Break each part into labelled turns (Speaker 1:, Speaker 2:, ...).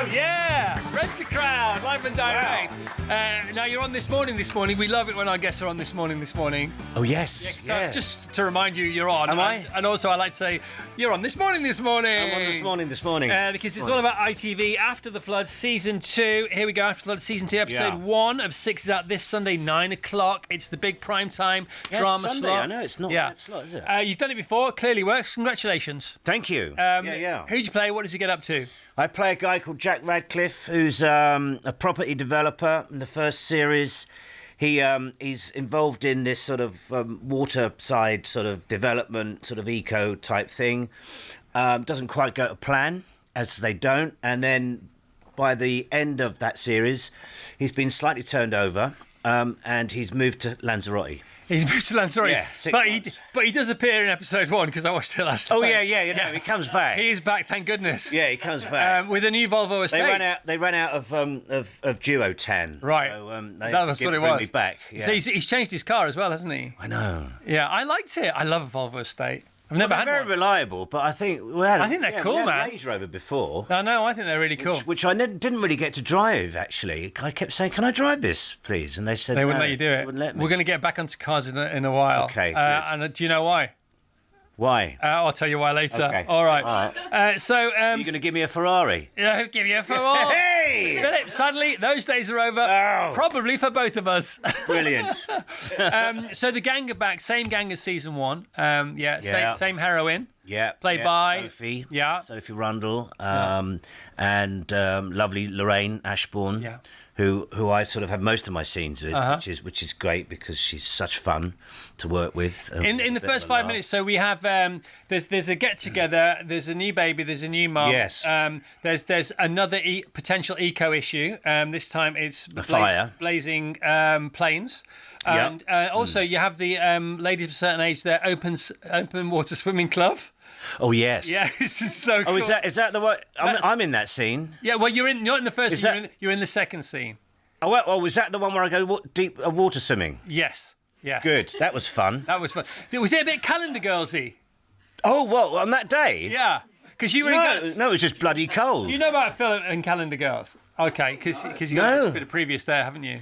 Speaker 1: Yeah, Rent a Crowd, live and direct.
Speaker 2: Wow.
Speaker 1: Now you're on This Morning. We love it when our guests are on This Morning.
Speaker 2: Oh, yes.
Speaker 1: So just to remind you, you're on.
Speaker 2: Am I?
Speaker 1: And also I like to say, you're on This Morning.
Speaker 2: I'm on This Morning.
Speaker 1: Because it's all about ITV After the Flood, Season 2. Here we go, After the Flood, Season 2, Episode 1 of 6 is out this Sunday, 9 o'clock. It's the big prime time drama
Speaker 2: Sunday,
Speaker 1: slot.
Speaker 2: I know, it's not that slot, is it?
Speaker 1: You've done it before, clearly works. Congratulations.
Speaker 2: Thank you.
Speaker 1: Who do you play? What does he get up to?
Speaker 2: I play a guy called Jack Radcliffe, who's a property developer. In the first series, he's involved in this sort of water side sort of development, sort of eco type thing. Doesn't quite go to plan, as they don't. And then by the end of that series, he's been slightly turned over and he's moved to Lanzarote.
Speaker 1: He's moved to Lanzarote.
Speaker 2: Yeah, 6 months.
Speaker 1: But he does appear in episode 1 because I watched it last time.
Speaker 2: Oh yeah, he comes back.
Speaker 1: He is back, thank goodness.
Speaker 2: Yeah, he comes back
Speaker 1: with a new Volvo estate.
Speaker 2: They ran out of duotan.
Speaker 1: Right.
Speaker 2: So
Speaker 1: that's what it was.
Speaker 2: Bring me back. Yeah.
Speaker 1: So he's changed his car as well, hasn't he?
Speaker 2: I know.
Speaker 1: Yeah, I liked it. I love a Volvo estate. I've never had
Speaker 2: very
Speaker 1: one.
Speaker 2: reliable, but I think
Speaker 1: they're cool,
Speaker 2: we had
Speaker 1: man.
Speaker 2: a Range Rover before.
Speaker 1: No, I think they're really cool.
Speaker 2: Which I didn't really get to drive, actually. I kept saying, "Can I drive this, please?" And they said
Speaker 1: they wouldn't let you do it.
Speaker 2: They wouldn't let me.
Speaker 1: We're going to get back onto cars in a while.
Speaker 2: Okay, good.
Speaker 1: And do you know why?
Speaker 2: Why?
Speaker 1: I'll tell you why later.
Speaker 2: Okay.
Speaker 1: All right.
Speaker 2: Are you
Speaker 1: Are
Speaker 2: going to give me a Ferrari?
Speaker 1: Yeah, give you a Ferrari.
Speaker 2: Hey!
Speaker 1: Philip, sadly, those days are over.
Speaker 2: Oh.
Speaker 1: Probably for both of us.
Speaker 2: Brilliant.
Speaker 1: So the gang are back. Same gang as season 1. Same heroine.
Speaker 2: Yeah.
Speaker 1: Played by
Speaker 2: Sophie.
Speaker 1: Yeah.
Speaker 2: Sophie Rundle. And lovely Lorraine Ashbourne.
Speaker 1: Yeah.
Speaker 2: Who I sort of have most of my scenes with, which is great because she's such fun to work with.
Speaker 1: In the first 5 minutes, so we have there's a get together, there's a new baby, there's a new mum.
Speaker 2: Yes.
Speaker 1: There's another potential eco issue. This time it's
Speaker 2: fire,
Speaker 1: blazing planes. And also you have the ladies of a certain age, their open water swimming club.
Speaker 2: Oh yes.
Speaker 1: Yeah, this is so cool.
Speaker 2: Oh, is that the one? I'm in that scene.
Speaker 1: Yeah, well, you're not in the first scene. You're in the second scene.
Speaker 2: Oh, well, was that the one where I go deep water swimming?
Speaker 1: Yes. Yeah.
Speaker 2: Good. That was fun.
Speaker 1: Was it a bit calendar girlsy?
Speaker 2: Oh, what, on that day?
Speaker 1: Yeah. Because you were
Speaker 2: no, it was just bloody cold.
Speaker 1: Do you know about Philip and Calendar Girls? Okay, because you got a bit of previous there, haven't you?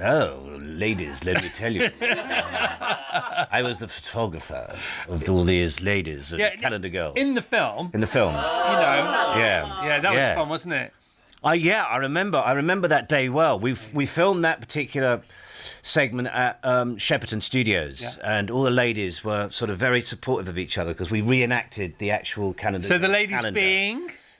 Speaker 2: Oh, ladies, let me tell you. I was the photographer of all these ladies and Calendar Girls.
Speaker 1: In the film.
Speaker 2: In the film.
Speaker 1: You know.
Speaker 2: Yeah,
Speaker 1: that was fun, wasn't it?
Speaker 2: I remember that day well. We filmed that particular segment at Shepperton Studios, and all the ladies were sort of very supportive of each other because we reenacted the actual calendar.
Speaker 1: So the ladies
Speaker 2: calendar.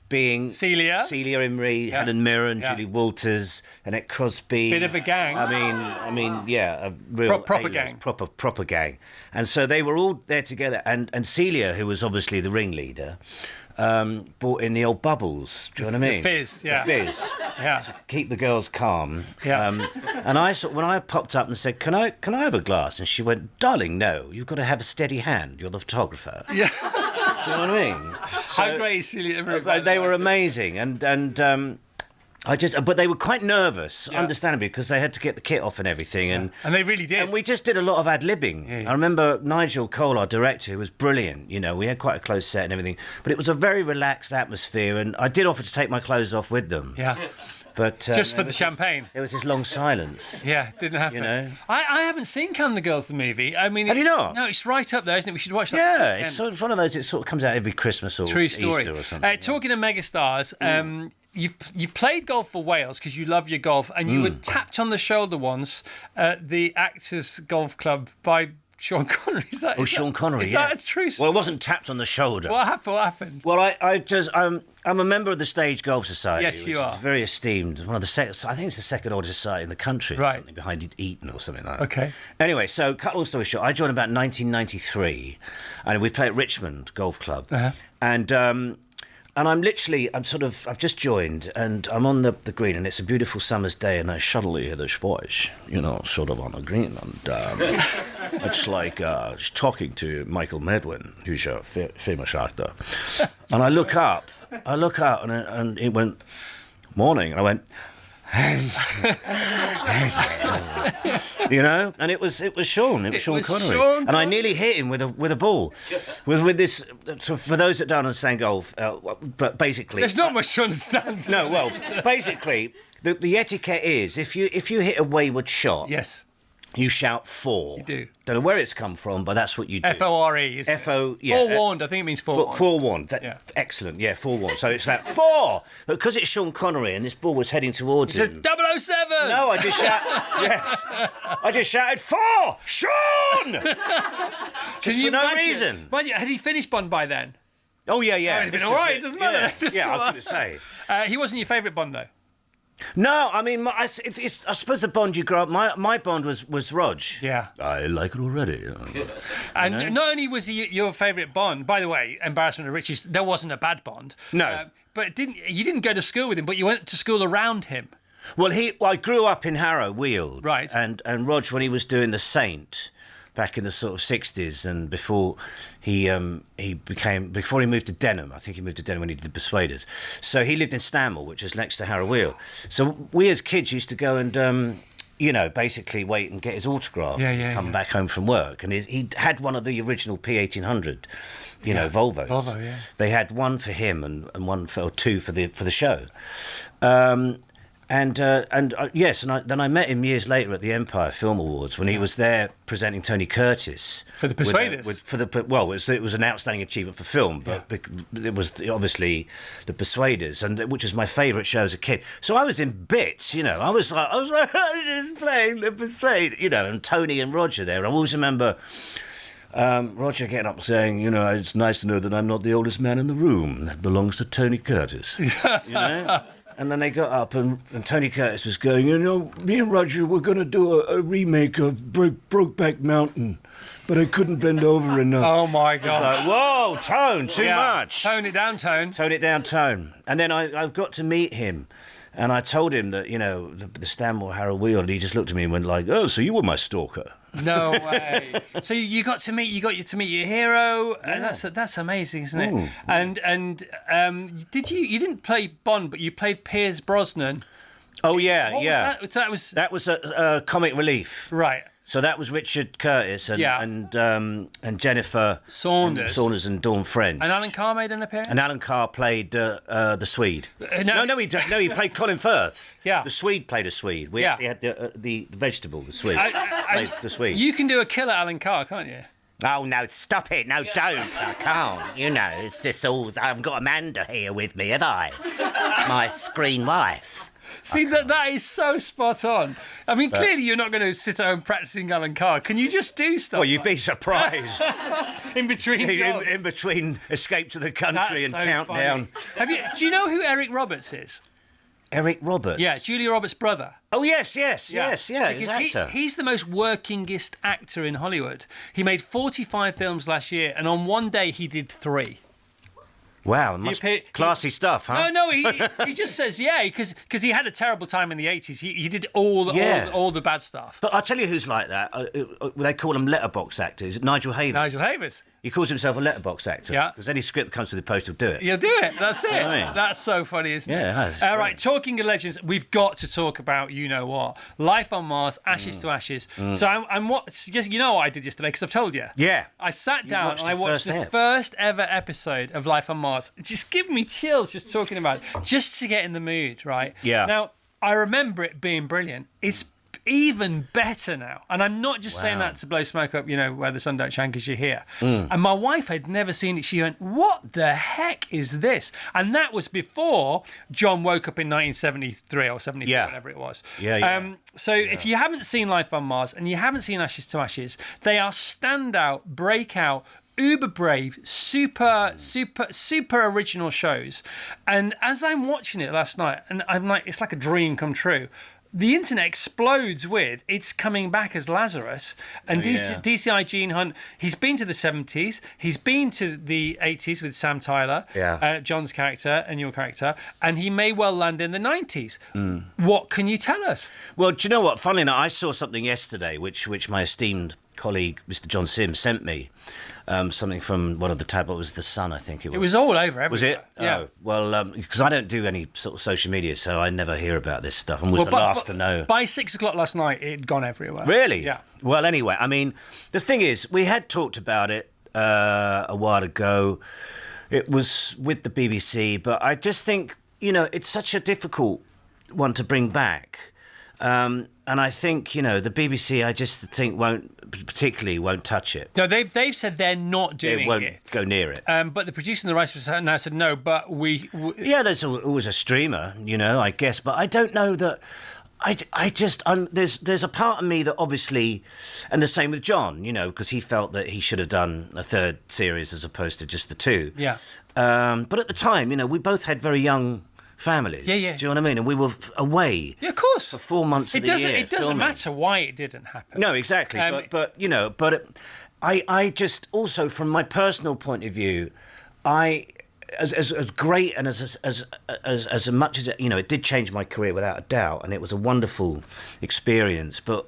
Speaker 2: being
Speaker 1: Celia
Speaker 2: Imrie, Helen Mirren, Julie Walters, Annette Crosby.
Speaker 1: Bit of a gang.
Speaker 2: I mean, yeah, a real
Speaker 1: proper gang.
Speaker 2: Proper gang. And so they were all there together. And Celia, who was obviously the ringleader, brought in the old bubbles. Do you know what I mean?
Speaker 1: The fizz, yeah.
Speaker 2: The fizz.
Speaker 1: Yeah.
Speaker 2: To keep the girls calm.
Speaker 1: Yeah.
Speaker 2: And when I popped up and said, can I have a glass? And she went, darling, no, you've got to have a steady hand. You're the photographer.
Speaker 1: Yeah.
Speaker 2: Do you know what I mean?
Speaker 1: How great is Celia?
Speaker 2: They were amazing, but they were quite nervous, understandably, because they had to get the kit off and everything, and
Speaker 1: they really did.
Speaker 2: And we just did a lot of ad-libbing. Yeah. I remember Nigel Cole, our director, who was brilliant. You know, we had quite a close set and everything, but it was a very relaxed atmosphere, and I did offer to take my clothes off with them.
Speaker 1: Yeah.
Speaker 2: But
Speaker 1: just for the champagne.
Speaker 2: There was this long silence.
Speaker 1: Yeah, didn't happen.
Speaker 2: You know,
Speaker 1: I haven't seen Calendar Girls the movie. I mean,
Speaker 2: have you not?
Speaker 1: No, it's right up there, isn't it? We should watch that.
Speaker 2: Yeah, it's sort of one of those. It sort of comes out every Christmas or
Speaker 1: True story.
Speaker 2: Easter or something.
Speaker 1: Talking of megastars, you've played golf for Wales because you love your golf, and you were tapped on the shoulder once at the Actors Golf Club by Sean Connery.
Speaker 2: Sean Connery.
Speaker 1: Is that a true story?
Speaker 2: Well, it wasn't tapped on the shoulder.
Speaker 1: What happened?
Speaker 2: Well, I'm a member of the Stage Golf Society.
Speaker 1: Yes, you are.
Speaker 2: Which is very esteemed. One of the I think it's the second oldest society in the country.
Speaker 1: Right.
Speaker 2: Something behind Eton or something like that.
Speaker 1: Okay.
Speaker 2: Anyway, so cut long story short, I joined about 1993, and we play at Richmond Golf Club, and I've just joined, and I'm on the green, and it's a beautiful summer's day, and I suddenly hear this voice, sort of on the green, and it's like talking to Michael Medwin, who's a famous actor. And I look up, and it went, morning, and I went, You know, and it was Sean. It was Sean Connery, and I nearly hit him with a ball. With this, so for those that don't understand golf, but basically,
Speaker 1: there's not much to understand.
Speaker 2: No, well, basically, the etiquette is if you hit a wayward shot,
Speaker 1: yes,
Speaker 2: you shout 4.
Speaker 1: You do.
Speaker 2: Don't know where it's come from, but that's what you do.
Speaker 1: FORE.
Speaker 2: F-O, yeah.
Speaker 1: Forewarned, I think it means forewarned.
Speaker 2: Forewarned.
Speaker 1: Yeah.
Speaker 2: Excellent, yeah, forewarned. So it's like 4! But because it's Sean Connery and this ball was heading towards him...
Speaker 1: 007!
Speaker 2: No, I just I just shouted, 4! Sean! Just for no reason.
Speaker 1: Mind you, had he finished Bond by then?
Speaker 2: Oh, yeah.
Speaker 1: He'd been all right, it doesn't matter.
Speaker 2: Yeah, I was going to say.
Speaker 1: He wasn't your favourite Bond, though?
Speaker 2: No, I mean, I suppose the Bond you grew up... My Bond was Rog.
Speaker 1: Yeah.
Speaker 2: I like it already.
Speaker 1: And not only was he your favourite Bond, by the way, embarrassment of riches, there wasn't a bad Bond.
Speaker 2: No.
Speaker 1: But you didn't go to school with him, but you went to school around him.
Speaker 2: Well, I grew up in Harrow Weald.
Speaker 1: Right.
Speaker 2: And Rog, when he was doing The Saint... back in the sort of 60s, and before he moved to Denham. I think he moved to Denham when he did The Persuaders. So he lived in Stanmore, which is next to Harrow Weald. So we as kids used to go and basically wait and get his autograph and come back home from work. And he had one of the original P1800 Volvos.
Speaker 1: Volvo, yeah.
Speaker 2: They had one for him and one or two for the show. Then I met him years later at the Empire Film Awards when he was there presenting Tony Curtis
Speaker 1: for The Persuaders.
Speaker 2: It was an outstanding achievement for film, but it was obviously The Persuaders, which was my favourite show as a kid. So I was in bits, I was like playing The Persuaders, and Tony and Roger there. And I always remember. Roger getting up saying, it's nice to know that I'm not the oldest man in the room. That belongs to Tony Curtis. And then they got up and Tony Curtis was going, me and Roger were going to do a remake of Brokeback Mountain, but I couldn't bend over enough.
Speaker 1: Oh, my God.
Speaker 2: Like, whoa, tone, too much.
Speaker 1: Tone it down, tone.
Speaker 2: Tone it down, tone. And then I got to meet him. And I told him that, the Stanmore Harrow Weald, and he just looked at me and went like, oh, so you were my stalker.
Speaker 1: No way. So you got to meet your hero, and that's amazing, isn't it?
Speaker 2: Ooh.
Speaker 1: And you didn't play Bond, but you played Pierce Brosnan.
Speaker 2: Oh yeah,
Speaker 1: Was that?
Speaker 2: That was a comic relief.
Speaker 1: Right.
Speaker 2: So that was Richard Curtis and Jennifer Saunders and Dawn French.
Speaker 1: And Alan Carr made an appearance.
Speaker 2: And Alan Carr played the Swede. No, he played Colin Firth.
Speaker 1: Yeah.
Speaker 2: The Swede played a Swede. We actually had the vegetable, the Swede. Played the Swede.
Speaker 1: You can do a killer Alan Carr, can't you?
Speaker 2: Oh, no, stop it. No, don't. I can't. It's just all... I haven't got Amanda here with me, have I? It's my screen wife.
Speaker 1: See, that is so spot on. I mean, clearly you're not going to sit at home practising Alan Carr. Can you just do stuff?
Speaker 2: Well, you'd be surprised.
Speaker 1: In between jobs.
Speaker 2: In between Escape to the Country and
Speaker 1: so
Speaker 2: Countdown.
Speaker 1: Funny. Do you know who Eric Roberts is?
Speaker 2: Eric Roberts?
Speaker 1: Yeah, Julia Roberts' brother.
Speaker 2: Oh, yes, he's an actor.
Speaker 1: He's the most workingest actor in Hollywood. He made 45 films last year, and on one day he did 3.
Speaker 2: Wow, classy stuff, huh?
Speaker 1: No, he just says because he had a terrible time in the 80s. He did all the bad stuff.
Speaker 2: But I'll tell you who's like that. They call them letterbox actors. Nigel Havers. He calls himself a letterbox actor. Yeah. Because any script that comes through the post will do it.
Speaker 1: You'll do it. That's it. That's so funny, isn't it?
Speaker 2: Yeah, it is.
Speaker 1: All right, talking of legends, we've got to talk about what? Life on Mars, Ashes to Ashes. So I'm what I did yesterday because I've told you.
Speaker 2: Yeah.
Speaker 1: I sat down and I watched the first ever episode of Life on Mars. Just give me chills just talking about it, just to get in the mood, right?
Speaker 2: Yeah.
Speaker 1: Now, I remember it being brilliant. It's even better now. And I'm not just saying that to blow smoke up, where the sun don't shine because you're here. And my wife had never seen it. She went, what the heck is this? And that was before John woke up in 1973 or 74, whatever it was. If you haven't seen Life on Mars and you haven't seen Ashes to Ashes, they are standout, breakout, uber brave, super original shows. And as I'm watching it last night, and I'm like, it's like a dream come true. The internet explodes with it's coming back as Lazarus, and DCI Gene Hunt. He's been to the 70s, he's been to the 80s with Sam Tyler, John's character and your character, and he may well land in the 90s. What can you tell us?
Speaker 2: Well, do you know what? Funnily enough, I saw something yesterday which my esteemed colleague, Mr. John Sims, sent me something from one of the tabloids. It was The Sun, I think it was.
Speaker 1: It was all over everywhere.
Speaker 2: Was it?
Speaker 1: Yeah.
Speaker 2: Oh, well, because I don't do any sort of social media, so I never hear about this stuff, and was the last to know.
Speaker 1: By 6 o'clock last night, it'd gone everywhere.
Speaker 2: Really?
Speaker 1: Yeah.
Speaker 2: Well, anyway, I mean, the thing is, we had talked about it a while ago. It was with the BBC, but I just think, it's such a difficult one to bring back. And I think, the BBC, I just think won't touch it.
Speaker 1: No, they've said they're not doing it.
Speaker 2: They won't go near it.
Speaker 1: But the producer and the writers now said no, but we
Speaker 2: Yeah, there's always a streamer, I guess. But I don't know that... there's a part of me that obviously... And the same with John, because he felt that he should have done a third series as opposed to just the two.
Speaker 1: Yeah.
Speaker 2: But at the time, we both had very young... families.
Speaker 1: Yeah.
Speaker 2: Do you know what I mean? And we were away.
Speaker 1: Yeah, of course.
Speaker 2: For 4 months of the year.
Speaker 1: It doesn't matter why it didn't happen.
Speaker 2: No, exactly. I just also, from my personal point of view, as great and as much as it did change my career without a doubt, and it was a wonderful experience. But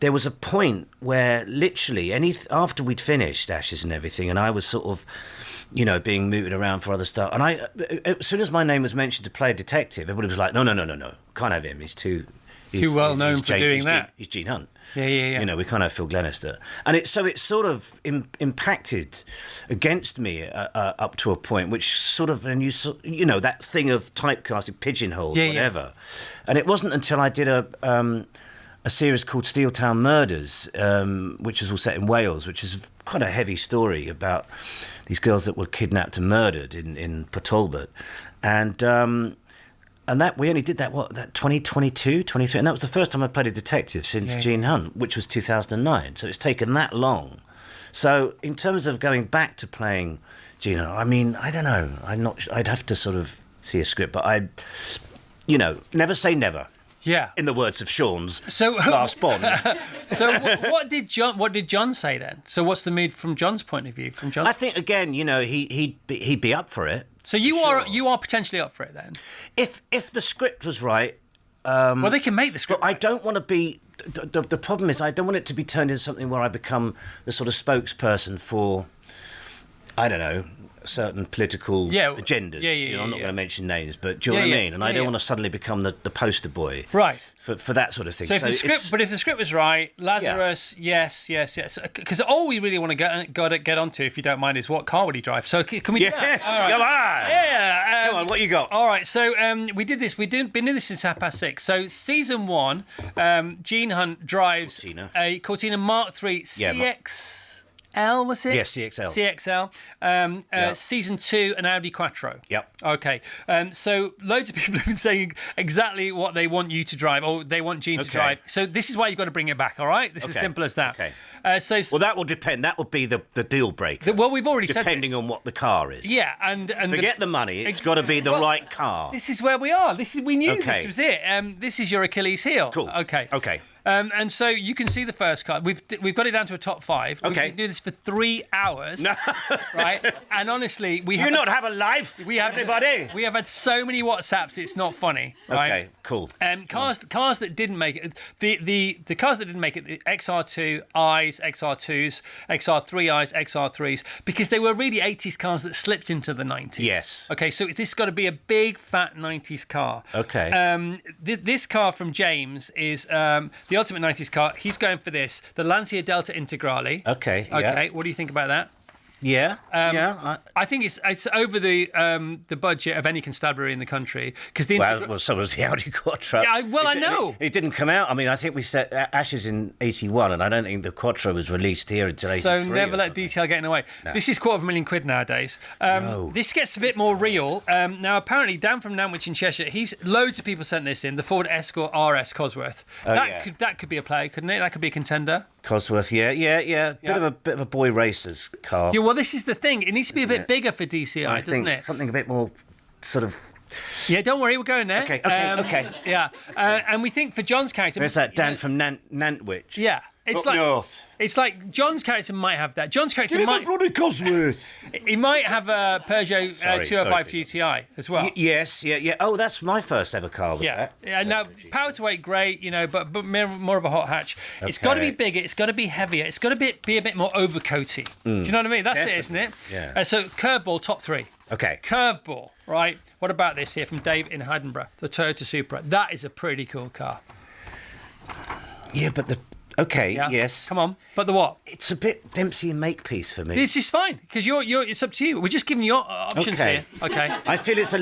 Speaker 2: there was a point where literally after we'd finished Ashes and everything, and I was sort of, being mooted around for other stuff. And as soon as my name was mentioned to play a detective, everybody was like, no, can't have him. He's too
Speaker 1: well known for doing that.
Speaker 2: He's Gene Hunt.
Speaker 1: Yeah.
Speaker 2: We can't have Phil Glenister. And it sort of impacted against me up to a point, which sort of, and that thing of typecasting, pigeonhole, whatever. And it wasn't until I did a series called Steeltown Murders, which was all set in Wales, which is quite a heavy story about these girls that were kidnapped and murdered in Port Talbot. And that we only did that 2022, 23, and that was the first time I played a detective since Gene Hunt, which was 2009. So it's taken that long. So in terms of going back to playing Gene Hunt, I mean, I don't know. I'd have to sort of see a script, but never say never.
Speaker 1: Yeah.
Speaker 2: In the words of Sean's last Bond.
Speaker 1: So what did John say then? So what's the mood from John's point of view?
Speaker 2: I think again, he'd be up for it.
Speaker 1: So you are potentially up for it then?
Speaker 2: If the script was right.
Speaker 1: Well, they can make the script.
Speaker 2: But I don't want to be. The problem is I don't want it to be turned into something where I become the sort of spokesperson for, I don't know, certain political agendas. I'm not going to mention names, but do you know what I mean? And I don't want to suddenly become the poster boy,
Speaker 1: right,
Speaker 2: for that sort of thing.
Speaker 1: So if the script was right, Lazarus, yes, because all we really want to get onto, if you don't mind, is what car would he drive? So can we do that?
Speaker 2: Yes,
Speaker 1: right.
Speaker 2: come on.
Speaker 1: Yeah,
Speaker 2: come on. What you got?
Speaker 1: All right, so we did this. We've been doing this since 6:30. So season 1, Gene Hunt drives a Cortina Mark III CX. Was it?
Speaker 2: Yes, CXL.
Speaker 1: Season 2, an Audi Quattro.
Speaker 2: Yep.
Speaker 1: Okay. So loads of people have been saying exactly what they want you to drive, or they want Gene to drive. So this is why you've got to bring it back, all right? This is simple as that.
Speaker 2: Okay.
Speaker 1: Well,
Speaker 2: that will depend. That would be the deal breaker.
Speaker 1: Well, we've already said
Speaker 2: depending on what the car is.
Speaker 1: Yeah, and
Speaker 2: forget the money. It's got to be the right car.
Speaker 1: This is where we are. We knew this was it. This is your Achilles heel.
Speaker 2: Cool.
Speaker 1: Okay. And so you can see the first car. We've got it down to a top 5.
Speaker 2: Okay.
Speaker 1: We can do this for 3 hours. No. Right? And honestly, we
Speaker 2: have... You not have a life, everybody?
Speaker 1: We have had so many WhatsApps, it's not funny. Right?
Speaker 2: Okay, cool.
Speaker 1: Cars that didn't make it... The cars that didn't make it, the XR2 I's, XR2s, XR3 I's, XR3s, because they were really 80s cars that slipped into the 90s.
Speaker 2: Yes.
Speaker 1: Okay, so this has got to be a big, fat 90s car.
Speaker 2: Okay.
Speaker 1: This car from James is... the ultimate 90s car, he's going for this, the Lancia Delta Integrale.
Speaker 2: Okay.
Speaker 1: What do you think about that?
Speaker 2: Yeah.
Speaker 1: I think it's over the budget of any constabulary in the country, because
Speaker 2: so was the Audi Quattro.
Speaker 1: Yeah, I know
Speaker 2: it didn't come out. I mean, I think we set Ashes in 81, and I don't think the Quattro was released here until 83.
Speaker 1: So never let detail get in the way. No. This is £250,000 nowadays.
Speaker 2: No.
Speaker 1: This gets a bit more real. Now, apparently, Dan from Nantwich in Cheshire, loads of people sent this in. The Ford Escort RS Cosworth. That could be a play, couldn't it? That could be a contender.
Speaker 2: Cosworth, yeah. Bit of a boy racer's car.
Speaker 1: Yeah, well, this is the thing. It needs to be a bit bigger for DCI, doesn't it?
Speaker 2: Something a bit more sort of...
Speaker 1: Yeah, don't worry, we're going there.
Speaker 2: Okay.
Speaker 1: Yeah, and we think for John's character...
Speaker 2: There's that Dan from Nantwich.
Speaker 1: Yeah. It's
Speaker 2: Up north.
Speaker 1: It's like John's character might have that. John's character
Speaker 2: Get
Speaker 1: might.
Speaker 2: bloody Cosworth.
Speaker 1: He might have a Peugeot
Speaker 2: Sorry,
Speaker 1: 205
Speaker 2: sorry.
Speaker 1: GTI as well.
Speaker 2: Yes, yeah. Oh, that's my first ever car. Was
Speaker 1: Yeah,
Speaker 2: that?
Speaker 1: yeah. Now, power to weight, great, but more of a hot hatch. It's got to be bigger. It's got to be heavier. It's got to be a bit more overcoaty. Do you know what I mean? That's
Speaker 2: Definitely.
Speaker 1: it, isn't it?
Speaker 2: Yeah.
Speaker 1: So curveball, top 3.
Speaker 2: Okay.
Speaker 1: Curveball, right? What about this here from Dave in Edinburgh? The Toyota Supra. That is a pretty cool car.
Speaker 2: Yeah, but the... Okay,
Speaker 1: Yeah?
Speaker 2: yes.
Speaker 1: Come on. But the what?
Speaker 2: It's a bit Dempsey and Makepeace for me.
Speaker 1: This is fine because it's up to you. We're just giving you options
Speaker 2: Okay.
Speaker 1: here. Okay.
Speaker 2: I feel it's a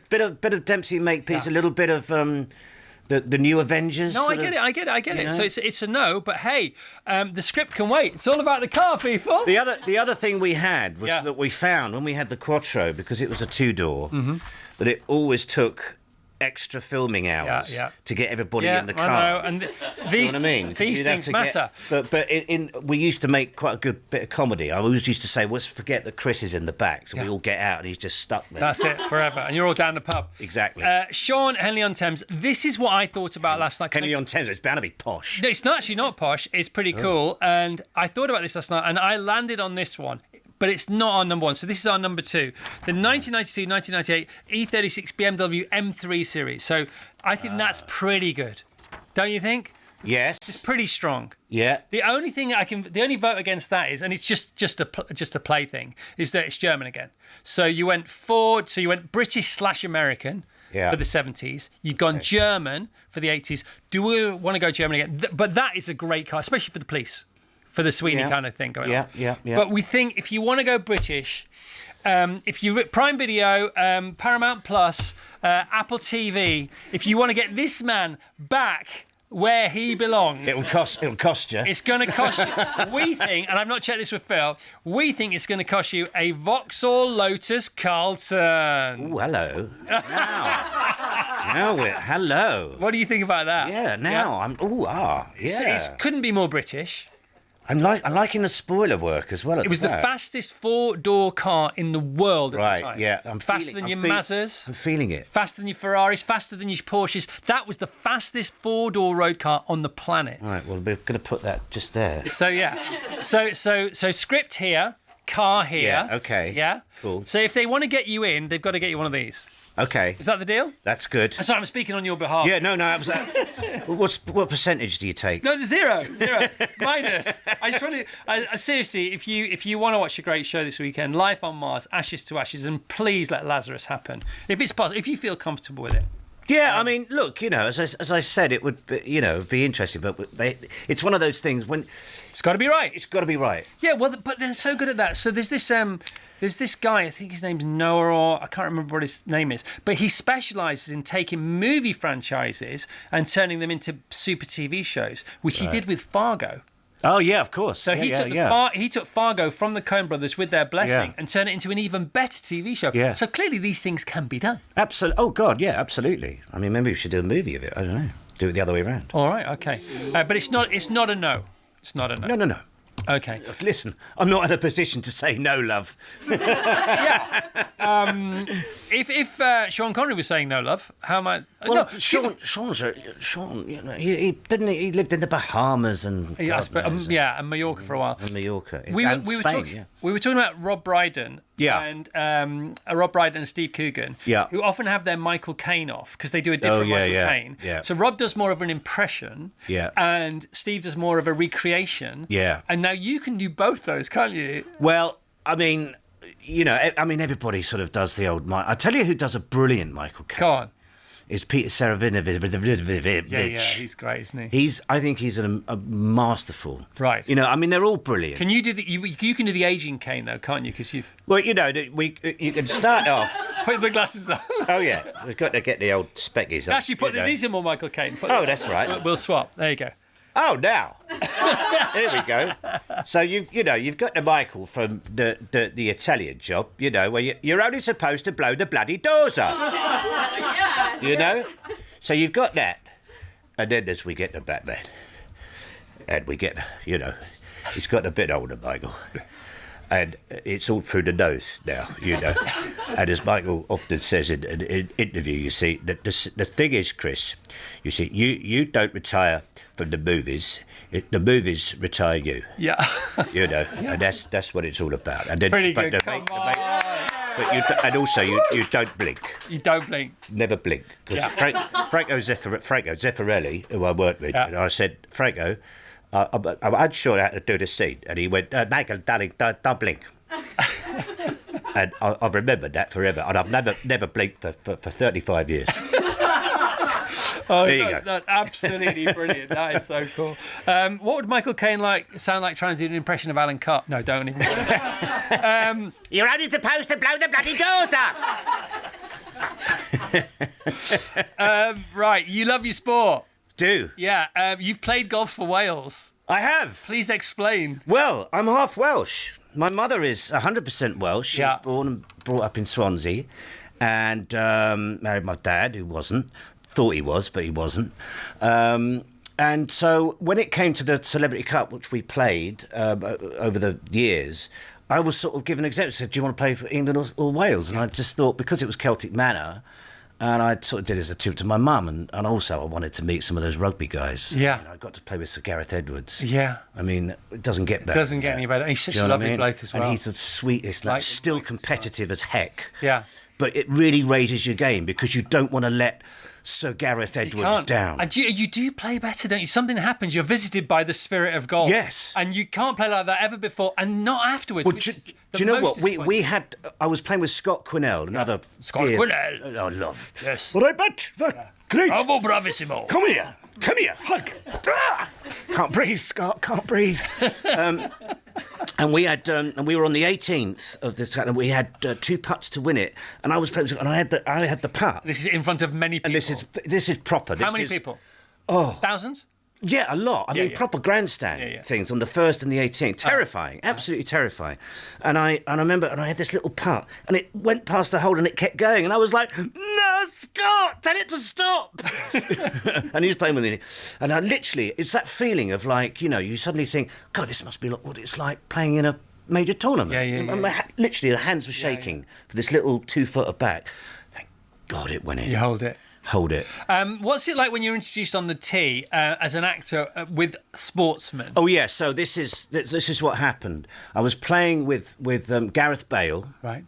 Speaker 2: bit of Dempsey and Makepeace,
Speaker 1: Yeah.
Speaker 2: a little bit of the new Avengers.
Speaker 1: No, I
Speaker 2: sort
Speaker 1: get
Speaker 2: of,
Speaker 1: it. I get it.
Speaker 2: you know?
Speaker 1: So it's a no, but hey, the script can wait. It's all about the car, people.
Speaker 2: The other thing we had was
Speaker 1: Yeah.
Speaker 2: that we found when we had the Quattro, because it was a 2-door,
Speaker 1: Mm-hmm.
Speaker 2: that it always took extra filming hours
Speaker 1: yeah.
Speaker 2: to get everybody
Speaker 1: Yeah,
Speaker 2: in the car.
Speaker 1: I know. And
Speaker 2: You
Speaker 1: these
Speaker 2: know what I mean? 'Cause
Speaker 1: these
Speaker 2: you'd have
Speaker 1: things
Speaker 2: to
Speaker 1: matter.
Speaker 2: But we used to make quite a good bit of comedy. I always used to say, let's forget that Chris is in the back, so we all get out and he's just stuck there.
Speaker 1: That's it forever, and you're all down the pub.
Speaker 2: Exactly.
Speaker 1: Sean Henley-on-Thames. This is what I thought about last night. 'cause
Speaker 2: Kenny on Thames, it's bound to be posh.
Speaker 1: No, it's not actually not posh. It's pretty cool, and I thought about this last night, and I landed on this one. But it's not our number 1. So this is our number 2. The 1992-1998 E36 BMW M3 series. So I think that's pretty good. Don't you think?
Speaker 2: Yes.
Speaker 1: Pretty strong.
Speaker 2: Yeah.
Speaker 1: The only vote against that is, and it's just a play thing, is that it's German again. So you went Ford, so you went British/American for the 70s. You've gone German for the 80s. Do we want to go German again? But that is a great car, especially for the police. For the Sweeney kind of thing going on.
Speaker 2: Yeah.
Speaker 1: But we think if you want to go British, if you Prime Video, Paramount Plus, Apple TV, if you want to get this man back where he belongs,
Speaker 2: It'll cost you.
Speaker 1: it's going to cost you. We think, and I've not checked this with Phil, we think it's going to cost you a Vauxhall Lotus Carlton.
Speaker 2: Ooh, hello. Now hello.
Speaker 1: What do you think about that?
Speaker 2: Yeah, now I'm. Ooh, yeah.
Speaker 1: It couldn't be more British.
Speaker 2: I'm liking the spoiler work as well.
Speaker 1: It was the fastest 4-door car in the world at the time.
Speaker 2: Right, yeah.
Speaker 1: Faster than your Mazdas.
Speaker 2: I'm feeling it.
Speaker 1: Faster than your Ferraris, faster than your Porsches. That was the fastest 4-door road car on the planet.
Speaker 2: Right, well, we're going to put that just there.
Speaker 1: So yeah, so script here, car here.
Speaker 2: Yeah, okay.
Speaker 1: Yeah,
Speaker 2: Cool.
Speaker 1: So if they want to get you in, they've got to get you one of these.
Speaker 2: Okay.
Speaker 1: Is that the deal?
Speaker 2: That's good.
Speaker 1: Sorry, I'm speaking on your behalf.
Speaker 2: Yeah, no. What percentage do you take?
Speaker 1: No, zero, minus. I just want to seriously, if you want to watch a great show this weekend, Life on Mars, Ashes to Ashes, and please let Lazarus happen if it's possible, if you feel comfortable with it.
Speaker 2: Yeah, I mean, look, as I said, it would be interesting, but it's one of those things when
Speaker 1: It's got to be right.
Speaker 2: it's got to be right.
Speaker 1: Yeah, well, but they're so good at that. So there's this guy, I think his name's Noah, or I can't remember what his name is, but he specialises in taking movie franchises and turning them into super TV shows, which he did with Fargo.
Speaker 2: Oh yeah, of course.
Speaker 1: So he took Fargo from the Coen brothers with their blessing and turned it into an even better TV show.
Speaker 2: Yeah.
Speaker 1: So clearly these things can be done.
Speaker 2: Absolutely. Oh God, yeah, absolutely. I mean, maybe we should do a movie of it. I don't know. Do it the other way around.
Speaker 1: All right, okay, but it's not a no. It's not a no.
Speaker 2: No.
Speaker 1: Okay.
Speaker 2: Listen, I'm not in a position to say no, love.
Speaker 1: Yeah. If Sean Connery was saying no, love, how am I?
Speaker 2: Well,
Speaker 1: no,
Speaker 2: Sean, he lived in the Bahamas and
Speaker 1: and Mallorca for a while.
Speaker 2: and Mallorca
Speaker 1: We
Speaker 2: and
Speaker 1: were
Speaker 2: Spain.
Speaker 1: talking. We were talking about Rob Brydon.
Speaker 2: Yeah.
Speaker 1: And Rob Brydon and Steve Coogan.
Speaker 2: Yeah.
Speaker 1: Who often have their Michael Caine off because they do a different Michael Caine.
Speaker 2: Yeah.
Speaker 1: So Rob does more of an impression.
Speaker 2: Yeah.
Speaker 1: And Steve does more of a recreation.
Speaker 2: Yeah.
Speaker 1: And now you can do both those, can't you?
Speaker 2: Well, I mean, everybody sort of does the old. I tell you, who does a brilliant Michael Caine
Speaker 1: Go on.
Speaker 2: is Peter Serafinovich.
Speaker 1: Yeah, he's great, isn't he?
Speaker 2: I think he's a masterful.
Speaker 1: Right.
Speaker 2: They're all brilliant.
Speaker 1: Can you do you can do the aging Caine though, can't you? Because you've
Speaker 2: Well, you can start off.
Speaker 1: put the glasses on.
Speaker 2: Oh yeah, we've got to get the old speckies on.
Speaker 1: Actually, these are more Michael Caine.
Speaker 2: That's right.
Speaker 1: We'll swap. There you go.
Speaker 2: Oh, now. Here we go. So you've got the Michael from the Italian Job, where you're only supposed to blow the bloody doors up. So you've got that, and then as we get to Batman, and we get, he's got a bit older, Michael, And it's all through the nose now, you know. And as Michael often says in an interview, you see, that the thing is, Chris, you see, you don't retire from the movies. The movies retire you.
Speaker 1: Yeah.
Speaker 2: You know, and that's what it's all about. And then,
Speaker 1: Pretty good. Come on.
Speaker 2: and also, you don't blink.
Speaker 1: You don't blink.
Speaker 2: Never blink. Because Franco Zeffirelli, who I worked with, and I said, Franco, I'm unsure how to do this scene. And he went, Michael, darling, don't blink. And I've remembered that forever. And I've never blinked for 35 years.
Speaker 1: Oh, that's absolutely brilliant. That is so cool. What would Michael Caine sound like trying to do an impression of Alan Carr? No, don't even.
Speaker 2: You're only supposed to blow the bloody doors off.
Speaker 1: Right, you love your sport.
Speaker 2: Do.
Speaker 1: Yeah, you've played golf for Wales.
Speaker 2: I have.
Speaker 1: Please explain.
Speaker 2: Well, I'm half Welsh. My mother is 100% Welsh. She was born and brought up in Swansea, and married my dad, who wasn't. Thought he was, but he wasn't. And so when it came to the Celebrity Cup, which we played over the years, I was sort of given an exemption. Said, do you want to play for England or Wales? And I just thought, because it was Celtic Manor, and I sort of did it as a tribute to my mum, and also I wanted to meet some of those rugby guys.
Speaker 1: Yeah.
Speaker 2: You know, I got to play with Sir Gareth Edwards.
Speaker 1: Yeah.
Speaker 2: I mean, it doesn't get better.
Speaker 1: It doesn't get any better. He's such a lovely bloke as well.
Speaker 2: And he's the sweetest, like still competitive as heck.
Speaker 1: Yeah.
Speaker 2: But it really raises your game, because you don't want to let Sir Gareth Edwards down.
Speaker 1: And you do play better, don't you? Something happens. You're visited by the spirit of golf.
Speaker 2: Yes.
Speaker 1: And you can't play like that ever before, and not afterwards.
Speaker 2: Well, do you know what? I was playing with Scott Quinnell, another
Speaker 1: Quinnell.
Speaker 2: I love.
Speaker 1: Yes.
Speaker 2: All right, but great.
Speaker 1: Bravo, bravissimo.
Speaker 2: Come here, hug. Can't breathe, Scott. Can't breathe. And we had, and we were on the 18th of this, and we had 2 putts to win it. And I was playing, and I had the putt.
Speaker 1: This is in front of many people.
Speaker 2: And this is proper.
Speaker 1: How many people?
Speaker 2: Oh,
Speaker 1: thousands.
Speaker 2: Yeah, a lot. I mean, proper grandstand things on the 1st and the 18th. Terrifying, absolutely terrifying. And I remember, and I had this little putt, and it went past the hole, and it kept going, and I was like, "No, Scott, tell it to stop." And he was playing with me, and I literally, it's that feeling of like, you know, you suddenly think, God, this must be like what it's like playing in a major tournament. Literally, the hands were shaking for this little 2-footer back. Thank God it went in.
Speaker 1: You hold it.
Speaker 2: Hold it.
Speaker 1: What's it like when you're introduced on the tee as an actor with sportsmen?
Speaker 2: Oh yeah, so this is what happened. I was playing with Gareth Bale,
Speaker 1: right,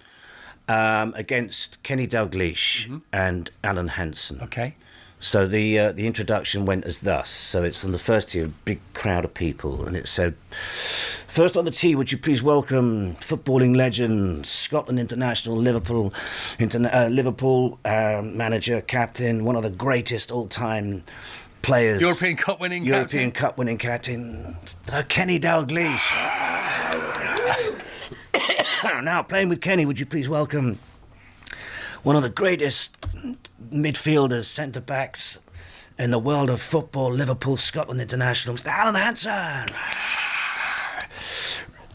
Speaker 2: against Kenny Dalglish and Alan Hansen.
Speaker 1: Okay.
Speaker 2: So the introduction went as thus. So it's on the first tee, a big crowd of people, and it said, "First on the tee, would you please welcome footballing legend, Scotland international, Liverpool manager, captain, one of the greatest all-time players,
Speaker 1: European Cup winning
Speaker 2: captain, Kenny Dalglish." Now playing with Kenny, would you please welcome one of the greatest midfielders, centre-backs in the world of football, Liverpool, Scotland international, Mr. Alan Hansen,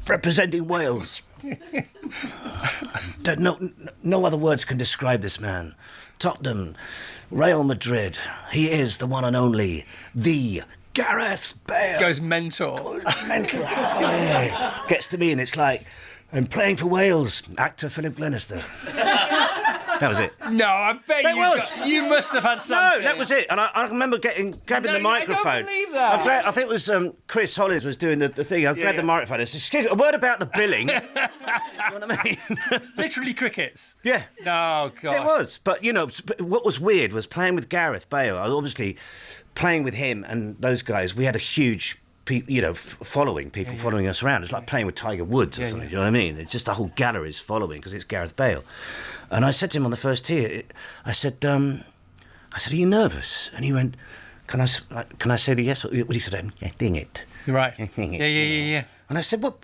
Speaker 2: representing Wales. No other words can describe this man. Tottenham, Real Madrid, he is the one and only, the Gareth Bale.
Speaker 1: Goes mental.
Speaker 2: Mental. Gets to me and it's like, I'm playing for Wales, actor Philip Glenister. That was it.
Speaker 1: No, I bet you must have had something.
Speaker 2: No, that was it. And I remember grabbing the microphone.
Speaker 1: I don't believe that.
Speaker 2: I think it was Chris Hollins was doing the thing. I grabbed the microphone. I said, "Excuse me, a word about the billing." You know what I mean?
Speaker 1: Literally crickets.
Speaker 2: Yeah.
Speaker 1: Oh, God.
Speaker 2: It was. But, you know, what was weird was playing with Gareth Bale. I obviously, playing with him and those guys, we had a huge following, people following us around. It's like playing with Tiger Woods or something, you know what I mean? It's just the whole gallery's following because it's Gareth Bale. And I said to him on the first tee, I said, are you nervous? And he went, can I say the yes? What he said, yeah, ding it.
Speaker 1: Right.
Speaker 2: Yeah. And I said, what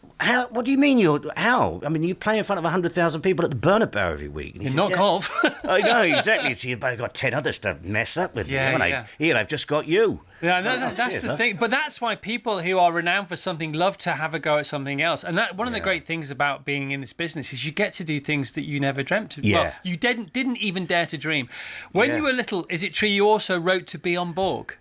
Speaker 2: do you mean how? I mean, you play in front of 100,000 people at the Bernabeu every week. And he said,
Speaker 1: not golf.
Speaker 2: I know, exactly. So you've got 10 others to mess up with. Here, I've just got you.
Speaker 1: Yeah, that's the thing. But that's why people who are renowned for something love to have a go at something else. And one of the great things about being in this business is you get to do things that you never dreamt of.
Speaker 2: Yeah.
Speaker 1: Well, you didn't even dare to dream. When you were little, is it true you also wrote to be on Borg?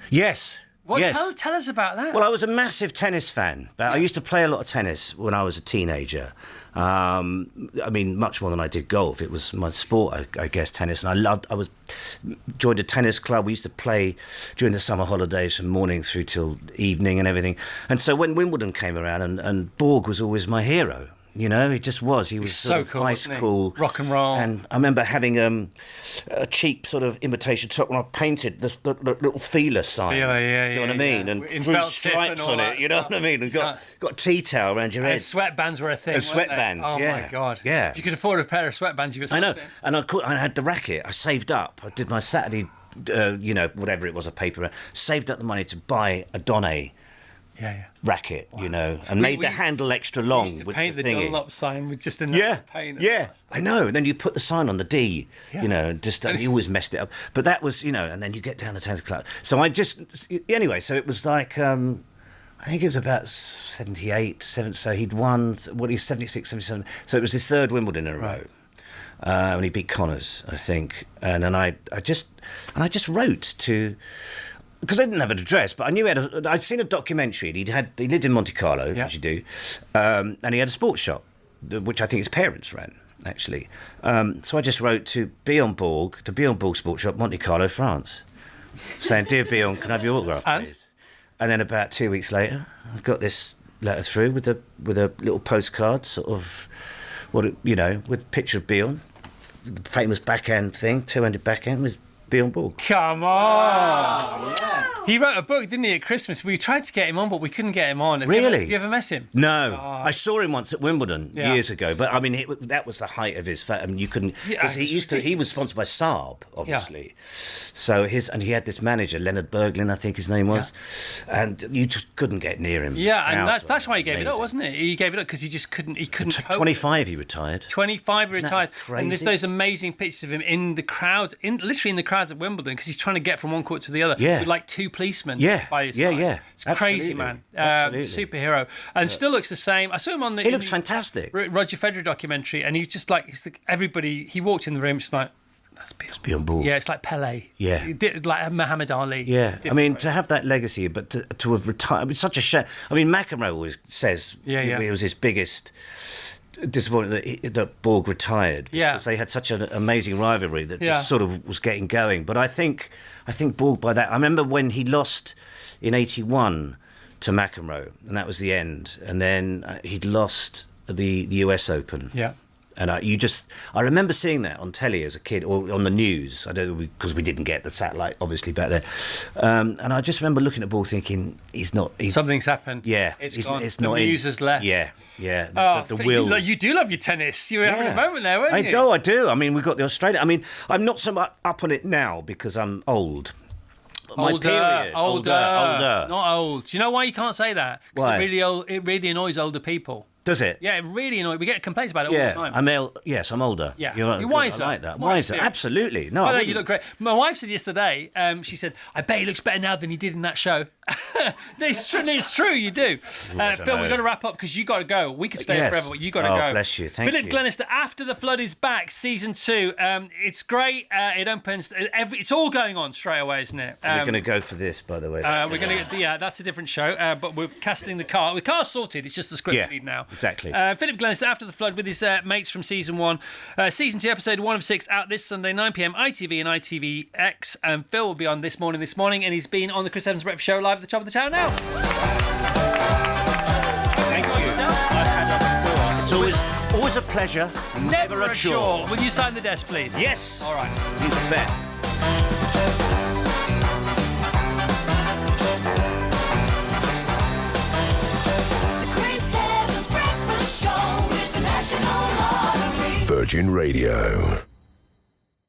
Speaker 2: Yes.
Speaker 1: What?
Speaker 2: Yes.
Speaker 1: Tell us about that.
Speaker 2: Well, I was a massive tennis fan. But I used to play a lot of tennis when I was a teenager. I mean, much more than I did golf. It was my sport, I guess, tennis. And I joined a tennis club. We used to play during the summer holidays from morning through till evening and everything. And so when Wimbledon came around, and Borg was always my hero. You know, he just was. He was
Speaker 1: so
Speaker 2: sort of
Speaker 1: cool,
Speaker 2: ice cool.
Speaker 1: Rock and roll.
Speaker 2: And I remember having a cheap sort of imitation top when I painted the little feeler sign.
Speaker 1: Feeler, yeah,
Speaker 2: Do you know what I mean? And
Speaker 1: in
Speaker 2: drew
Speaker 1: felt tip and
Speaker 2: stripes
Speaker 1: all
Speaker 2: on
Speaker 1: that
Speaker 2: it, you know
Speaker 1: stuff.
Speaker 2: what I mean? And got a tea towel around your head.
Speaker 1: Sweatbands were a thing.
Speaker 2: And
Speaker 1: weren't they?
Speaker 2: sweatbands,
Speaker 1: Oh
Speaker 2: yeah.
Speaker 1: my God.
Speaker 2: Yeah.
Speaker 1: If you could afford a pair of sweatbands, you could.
Speaker 2: I know. And I had the racket. I saved up. I did my Saturday, whatever it was, a paper. Saved up the money to buy a Donné racket, and made the handle extra long
Speaker 1: used to
Speaker 2: with
Speaker 1: paint
Speaker 2: the
Speaker 1: the
Speaker 2: thingy.
Speaker 1: Dunlop sign with just enough paint.
Speaker 2: I know. And then you put the sign on the D, and just you always messed it up. But that was, and then you get down the tennis club. So anyway, so it was like, I think it was about 78, so he'd won, he's 76, 77. So it was his third Wimbledon in a row. And he beat Connors, I think. And then I just wrote to... Because I didn't have an address, but I knew I'd seen a documentary. He lived in Monte Carlo, as you do, and he had a sports shop, which I think his parents ran, actually. So I just wrote to Bjorn Borg, the Bjorn Borg Sports Shop, Monte Carlo, France, saying, "Dear Bjorn, can I have your autograph, please?" And then about 2 weeks later, I got this letter through with a little postcard, sort of, with a picture of Bjorn, the famous backhand thing, two-handed backhand with Bjorn Borg.
Speaker 1: Come on! He wrote a book, didn't he, at Christmas? We tried to get him on, but we couldn't get him on. Have you ever met him?
Speaker 2: No. I saw him once at Wimbledon years ago, but I mean, that was the height of his fame. I mean, you couldn't... Because he was sponsored by Saab, obviously. So he had this manager, Leonard Berglund, I think his name was, and you just couldn't get near him.
Speaker 1: Yeah, and that's why he gave it up, wasn't it? He gave it up because he just couldn't... He couldn't cope.
Speaker 2: 25 he retired.
Speaker 1: 25 he retired.
Speaker 2: Crazy?
Speaker 1: And there's those amazing pictures of him in the crowd, literally in the crowds at Wimbledon, because he's trying to get from one court to the other with like two policemen by his side.
Speaker 2: Yeah.
Speaker 1: It's crazy, man. Superhero. And still looks the same. I saw him on the...
Speaker 2: He looks fantastic.
Speaker 1: Roger Federer documentary, and he's just like, everybody... He walked in the room, just like, that's
Speaker 2: Bjorn Borg.
Speaker 1: Yeah, it's like Pelé.
Speaker 2: Yeah.
Speaker 1: He did, like Muhammad Ali.
Speaker 2: Yeah. I mean, to have that legacy, but to have retired... It's such a shame. I mean, McEnroe always says it was his biggest... disappointed that Borg retired because they had such an amazing rivalry that just sort of was getting going. But I think Borg by that... I remember when he lost in 81 to McEnroe, and that was the end. And then he'd lost the US Open.
Speaker 1: Yeah.
Speaker 2: And I remember seeing that on telly as a kid, or on the news. I don't, because we didn't get the satellite, obviously, back then. And I just remember looking at Borg thinking,
Speaker 1: something's happened.
Speaker 2: Yeah,
Speaker 1: it's gone.
Speaker 2: It's
Speaker 1: the
Speaker 2: not
Speaker 1: muse has left.
Speaker 2: Yeah. The will.
Speaker 1: You do love your tennis. You were having a moment there, weren't you?
Speaker 2: I do. I mean, we've got the Australia. I mean, I'm not so much up on it now because I'm old.
Speaker 1: Older. Not old. Do you know why you can't say that?
Speaker 2: Why?
Speaker 1: Because it really annoys older people.
Speaker 2: Does it?
Speaker 1: Yeah, it really annoys. We get complaints about it all the time.
Speaker 2: Yes, I'm older.
Speaker 1: Yeah.
Speaker 2: You're
Speaker 1: wiser.
Speaker 2: I like that. Wiser, absolutely. No,
Speaker 1: you look great. My wife said yesterday, she said, I bet he looks better now than he did in that show. It's true, you do. Phil, we've got to wrap up because you got to go. We could stay forever, but you got to go.
Speaker 2: Oh, bless you. Thank
Speaker 1: Philip
Speaker 2: you.
Speaker 1: Glenister, After the Flood is back, season 2. It's great. It opens. It's all going on straight away, isn't it?
Speaker 2: We're going to go for this, by the way.
Speaker 1: We're going to that's a different show. But we're casting the Carr. The Carr's sorted. It's just the script read now.
Speaker 2: Exactly.
Speaker 1: Philip Glenister, After the Flood, with his mates from season 1. Season 2, episode 1 of 6, out this Sunday, 9 p.m. ITV and ITVX. Phil will be on this morning, and he's been on the Chris Evans Breakfast Show live at the top of the town now.
Speaker 2: Thank you. It's always a pleasure.
Speaker 1: Never a chore. Will you sign the desk, please?
Speaker 2: Yes.
Speaker 1: All right.
Speaker 2: You bet.
Speaker 3: Virgin Radio.